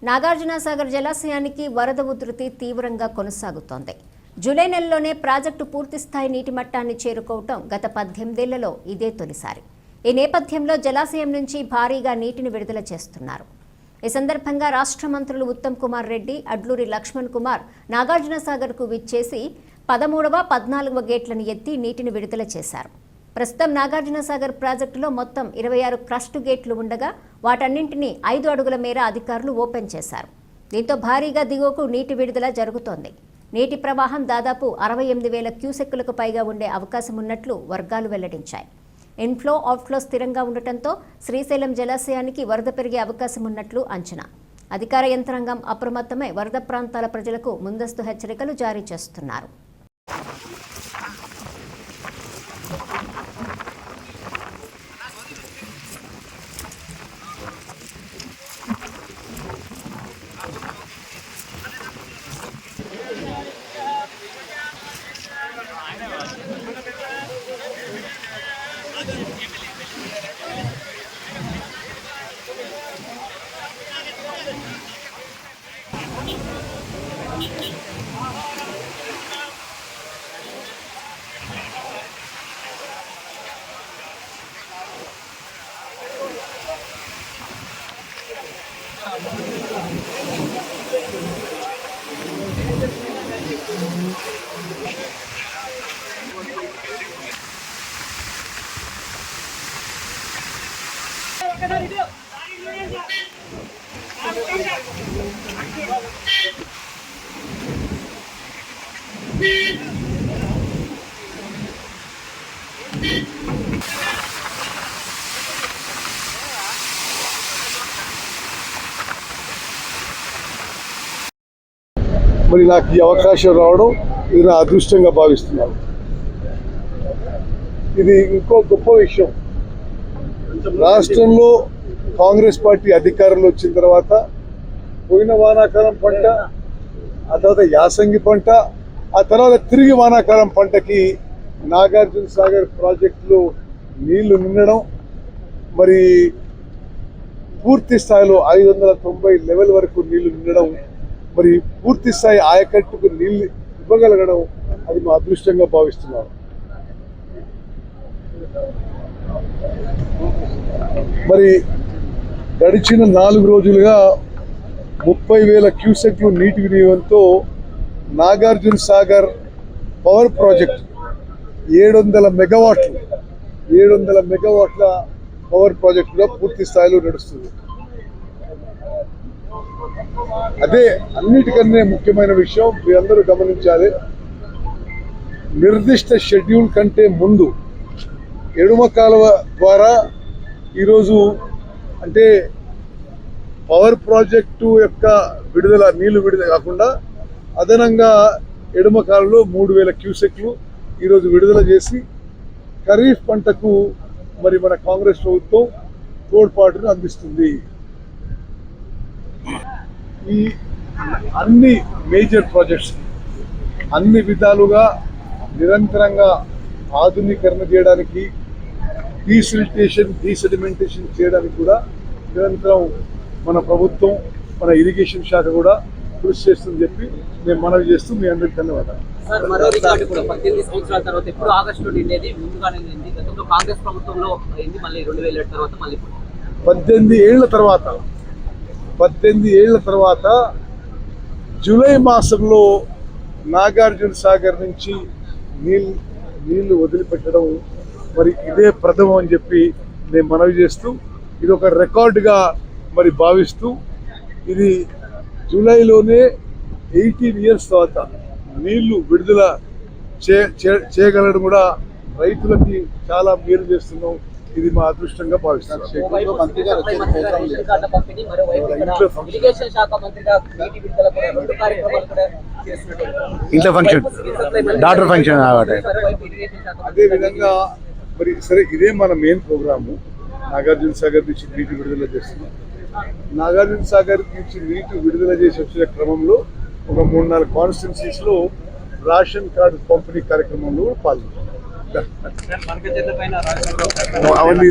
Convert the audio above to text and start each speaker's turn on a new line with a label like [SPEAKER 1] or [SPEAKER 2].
[SPEAKER 1] నాగార్జునసాగర్ జలాశయానికి వరద ఉధృతి తీవ్రంగా కొనసాగుతోంది. జూలై నెలలోనే ప్రాజెక్టు పూర్తిస్థాయి నీటి మట్టాన్ని చేరుకోవటం గత 18 ఏళ్లలో ఇదే తొలిసారి. ఈ నేపథ్యంలో జలాశయం నుంచి భారీగా నీటిని విడుదల చేస్తున్నారు. ఈ సందర్భంగా రాష్ట్ర మంత్రులు ఉత్తమ్ కుమార్ రెడ్డి, అడ్లూరి లక్ష్మణ్ కుమార్ నాగార్జునసాగర్కు విచ్చేసి 13వ, 14వ గేట్లను ఎత్తి నీటిని విడుదల చేశారు. ప్రస్తుతం నాగార్జునసాగర్ ప్రాజెక్టులో మొత్తం 26 క్రస్ట్ గేట్లు ఉండగా వాటన్నింటినీ 5 అడుగుల మేర అధికారులు ఓపెన్ చేశారు. దీంతో భారీగా దిగువకు నీటి విడుదల జరుగుతోంది. నీటి ప్రవాహం దాదాపు 68,000 క్యూసెక్కులకు పైగా ఉండే అవకాశం ఉన్నట్లు వర్గాలు వెల్లడించాయి. ఇన్ఫ్లో, అవుట్ఫ్లో స్థిరంగా ఉండటంతో శ్రీశైలం జలాశయానికి వరద పెరిగే అవకాశం ఉన్నట్లు అంచనా. అధికార యంత్రాంగం అప్రమత్తమై వరద ప్రాంతాల ప్రజలకు ముందస్తు హెచ్చరికలు జారీ చేస్తున్నారు.
[SPEAKER 2] మరి నాకు ఈ అవకాశం రావడం ఇది నా అదృష్టంగా భావిస్తున్నాను. ఇది ఇంకో గొప్ప విషయం. రాష్ట్రంలో కాంగ్రెస్ పార్టీ అధికారంలో వచ్చిన తర్వాత పోయిన వానాకాలం పంట, ఆ తర్వాత యాసంగి పంట, ఆ తర్వాత తిరిగి వానాకాలం పంటకి నాగార్జున సాగర్ ప్రాజెక్టులో నీళ్లు నిండడం, మరి పూర్తి స్థాయిలో 590 లెవెల్ వరకు నీళ్లు నిండడం, మరి పూర్తి స్థాయి ఆయకట్టుకు నీళ్లు ఇవ్వగలగడం అది మా అదృష్టంగా భావిస్తున్నాను. మరి గడిచిన 4 రోజులుగా 30,000 క్యూసెక్లు నీటి వినియోగంతో నాగార్జున సాగర్ పవర్ ప్రాజెక్ట్ 700 మెగావాట్ల పవర్ ప్రాజెక్టుగా పూర్తి స్థాయిలో నడుస్తుంది. అదే అన్నిటికన్నా ముఖ్యమైన విషయం మీరందరూ గమనించాలి. నిర్దిష్ట షెడ్యూల్ కంటే ముందు ఎడమ కాలువ ద్వారా ఈరోజు అంటే పవర్ ప్రాజెక్టు యొక్క నీళ్లు విడుదల కాకుండా అదనంగా ఎడమ కాలువలో 3,000 క్యూసెక్లు ఈరోజు విడుదల చేసి ఖరీఫ్ పంటకు మరి మన కాంగ్రెస్ ప్రభుత్వం తోడ్పాటును అందిస్తుంది. ఈ అన్ని మేజర్ ప్రాజెక్ట్స్ అన్ని విధాలుగా నిరంతరంగా ఆధునీకరణ చేయడానికి, డీసెడిమెంటేషన్ చేయడానికి కూడా నిరంతరం మన ప్రభుత్వం, మన ఇరిగేషన్ శాఖ కూడా కృషి చేస్తుందని చెప్పి నేను మనవి చేస్తూ మీ అందరికీ ధన్యవాదాలు. 18 ఏళ్ల తర్వాత జూలై మాసంలో నాగార్జున సాగర్ నుంచి నీళ్లు వదిలిపెట్టడం మరి ఇదే ప్రథమం అని చెప్పి నేను మనవి చేస్తూ, ఇది ఒక రికార్డుగా మరి భావిస్తూ, ఇది జూలైలోనే 18 ఇయర్స్ తర్వాత నీళ్లు విడుదల చేయగలడం కూడా రైతులకి చాలా మేలు చేస్తున్నాం. ఇది మా అదృష్టంగా భావిస్తున్నాం. అదే విధంగా మరి సరే, ఇదే మన మెయిన్ ప్రోగ్రాము. నాగార్జున సాగర్ నుంచి నీటి విడుదల చేస్తున్నాం. నాగార్జున సాగర్ నుంచి నీటి విడుదల చేసి వచ్చిన క్రమంలో ఒక 3-4 కాన్స్టిట్యున్సీస్ లో రేషన్ కార్డు పంపిణీ కార్యక్రమంలో పాల్గొన్నాం. అవన్నీ